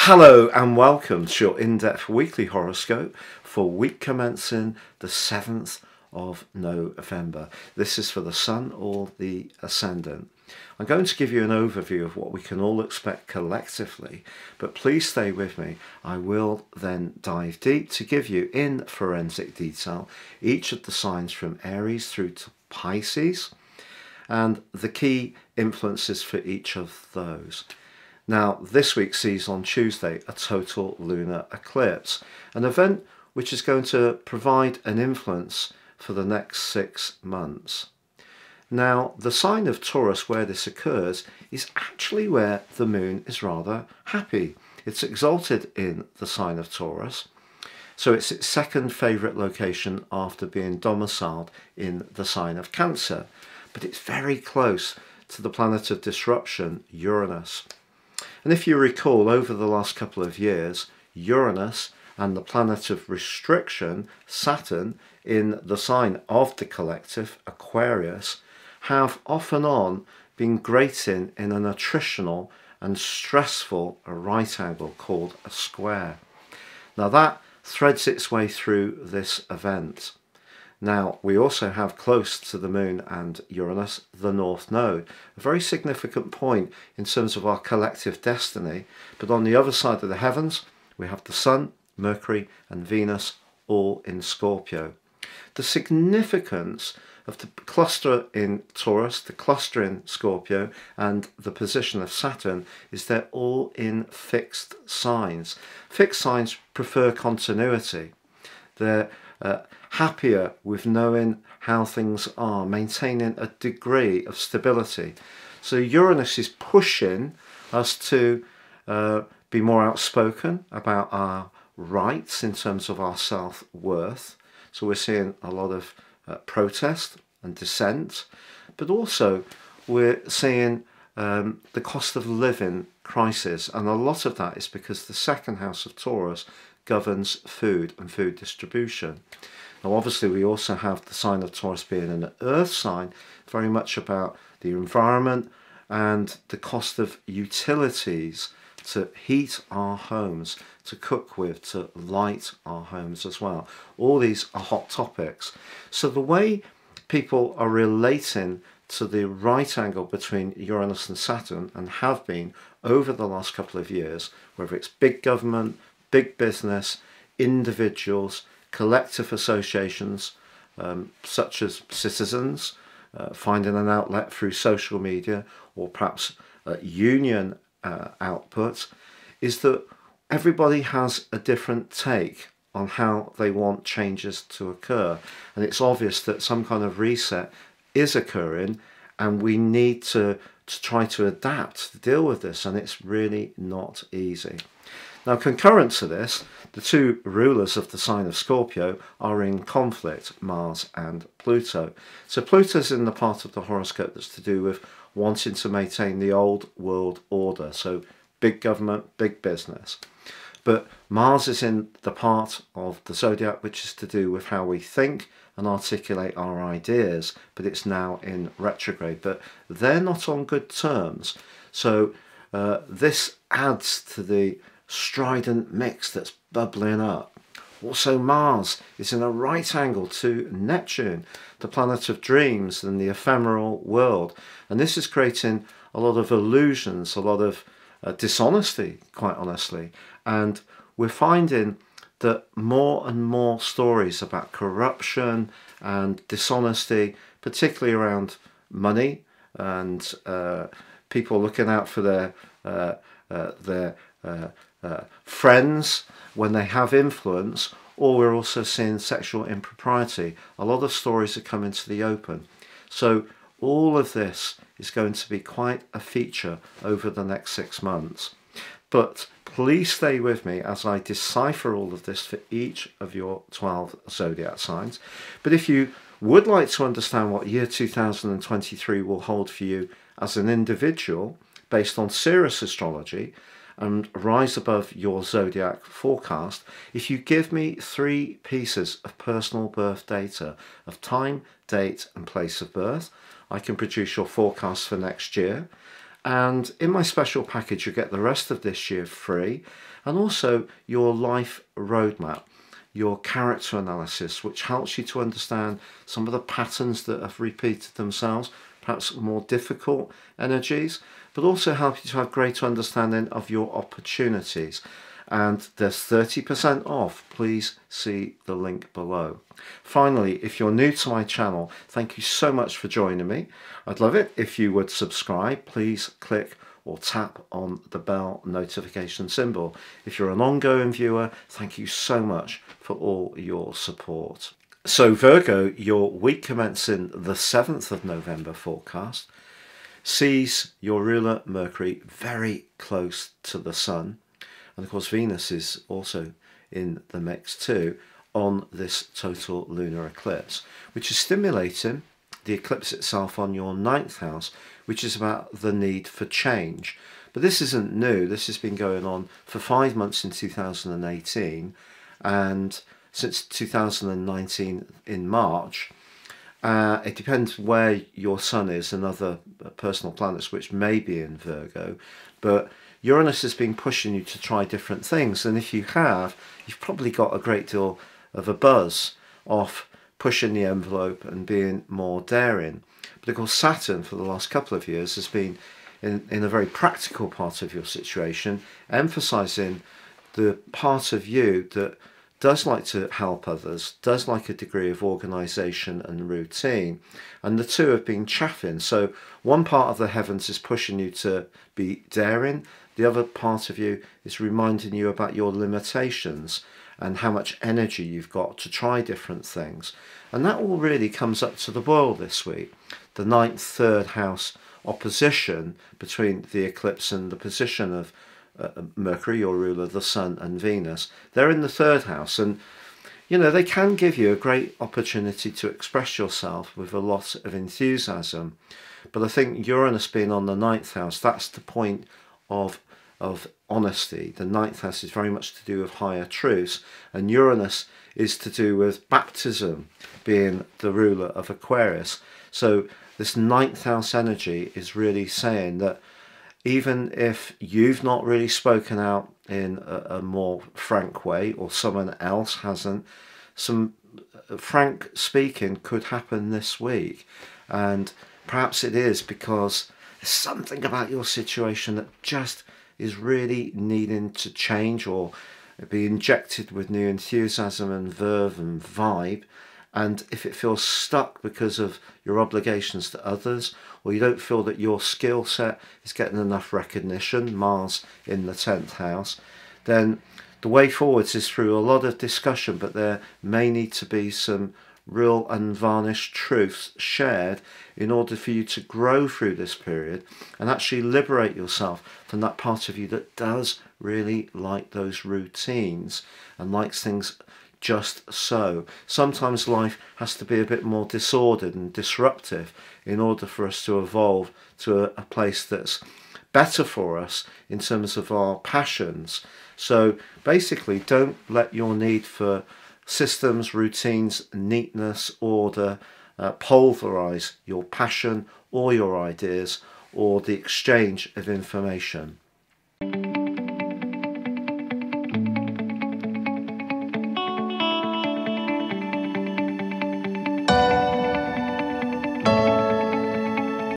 Hello and welcome to your in-depth weekly horoscope for week commencing the 7th of November. This is for the Sun or the Ascendant. I'm going to give you an overview of what we can all expect collectively, but please stay with me. I will then dive deep to give you in forensic detail each of the signs from Aries through to Pisces and the key influences for each of those. Now, this week sees on Tuesday a total lunar eclipse, an event which is going to provide an influence for the next 6 months. Now, the sign of Taurus where this occurs is actually where the moon is rather happy. It's exalted in the sign of Taurus, so it's its second favourite location after being domiciled in the sign of Cancer, but it's very close to the planet of disruption, Uranus. And if you recall, over the last couple of years, Uranus and the planet of restriction, Saturn, in the sign of the collective, Aquarius, have off and on been grating in an attritional and stressful right angle called a square. Now that threads its way through this event. Now, we also have close to the Moon and Uranus, the North Node, a very significant point in terms of our collective destiny. But on the other side of the heavens, we have the Sun, Mercury and Venus all in Scorpio. The significance of the cluster in Taurus, the cluster in Scorpio and the position of Saturn is they're all in fixed signs. Fixed signs prefer continuity. They're happier with knowing how things are, maintaining a degree of stability. So Uranus is pushing us to be more outspoken about our rights in terms of our self-worth. So we're seeing a lot of protest and dissent, but also we're seeing the cost of living crisis, and a lot of that is because the second house of Taurus governs food and food distribution. Now obviously we also have the sign of Taurus being an earth sign, very much about the environment and the cost of utilities to heat our homes, to cook with, to light our homes as well. All these are hot topics. So the way people are relating to the right angle between Uranus and Saturn, and have been over the last couple of years, whether it's big government, big business, individuals, collective associations, such as citizens, finding an outlet through social media, or perhaps union output, is that everybody has a different take on how they want changes to occur. And it's obvious that some kind of reset is occurring, and we need to try to adapt to deal with this, and it's really not easy. Now, concurrent to this, the two rulers of the sign of Scorpio are in conflict, Mars and Pluto. So Pluto's in the part of the horoscope that's to do with wanting to maintain the old world order, so big government, big business. But Mars is in the part of the zodiac which is to do with how we think and articulate our ideas, but it's now in retrograde. But they're not on good terms. So this adds to the strident mix that's bubbling up. Also, Mars is in a right angle to Neptune, the planet of dreams and the ephemeral world. And this is creating a lot of illusions, a lot of dishonesty, quite honestly. And we're finding that more and more stories about corruption and dishonesty, particularly around money and people looking out for their friends when they have influence, or we're also seeing sexual impropriety. A lot of stories are coming to the open. So all of this is going to be quite a feature over the next 6 months. But please stay with me as I decipher all of this for each of your 12 zodiac signs. But if you would like to understand what year 2023 will hold for you as an individual based on Sirius astrology, and rise above your zodiac forecast, if you give me 3 pieces of personal birth data of time, date and place of birth, I can produce your forecast for next year. And in my special package, you get the rest of this year free, and also your life roadmap, your character analysis, which helps you to understand some of the patterns that have repeated themselves, perhaps more difficult energies, but also help you to have greater understanding of your opportunities. And there's 30% off. Please see the link below. Finally, if you're new to my channel, thank you so much for joining me. I'd love it if you would subscribe. Please click or tap on the bell notification symbol. If you're an ongoing viewer, thank you so much for all your support. So Virgo, your week commencing the 7th of November forecast sees your ruler Mercury very close to the Sun. And of course Venus is also in the mix too on this total lunar eclipse, which is stimulating the eclipse itself on your 9th house, which is about the need for change. But this isn't new. This has been going on for 5 months in 2018 and since 2019 in March. It depends where your Sun is and other personal planets which may be in Virgo, but Uranus has been pushing you to try different things, and if you have, you've probably got a great deal of a buzz off pushing the envelope and being more daring. But of course Saturn for the last couple of years has been in a very practical part of your situation, emphasizing the part of you that does like to help others, does like a degree of organisation and routine, and the two have been chaffing. So one part of the heavens is pushing you to be daring, the other part of you is reminding you about your limitations and how much energy you've got to try different things. And that all really comes up to the boil this week. The 9th, 3rd house opposition between the eclipse and the position of Mercury, your ruler, the Sun and Venus. They're in the 3rd house, and you know, they can give you a great opportunity to express yourself with a lot of enthusiasm. But I think Uranus being on the 9th house, that's the point of honesty. The 9th house is very much to do with higher truths, and Uranus is to do with baptism, being the ruler of Aquarius. So this 9th house energy is really saying that even if you've not really spoken out in a more frank way, or someone else hasn't, some frank speaking could happen this week. And perhaps it is because there's something about your situation that just is really needing to change or be injected with new enthusiasm and verve and vibe. And if it feels stuck because of your obligations to others, or you don't feel that your skill set is getting enough recognition, Mars in the 10th house, then the way forwards is through a lot of discussion, but there may need to be some real unvarnished truths shared in order for you to grow through this period and actually liberate yourself from that part of you that does really like those routines and likes things just so. Sometimes life has to be a bit more disordered and disruptive in order for us to evolve to a place that's better for us in terms of our passions. So basically, don't let your need for systems, routines, neatness, order pulverize your passion or your ideas or the exchange of information.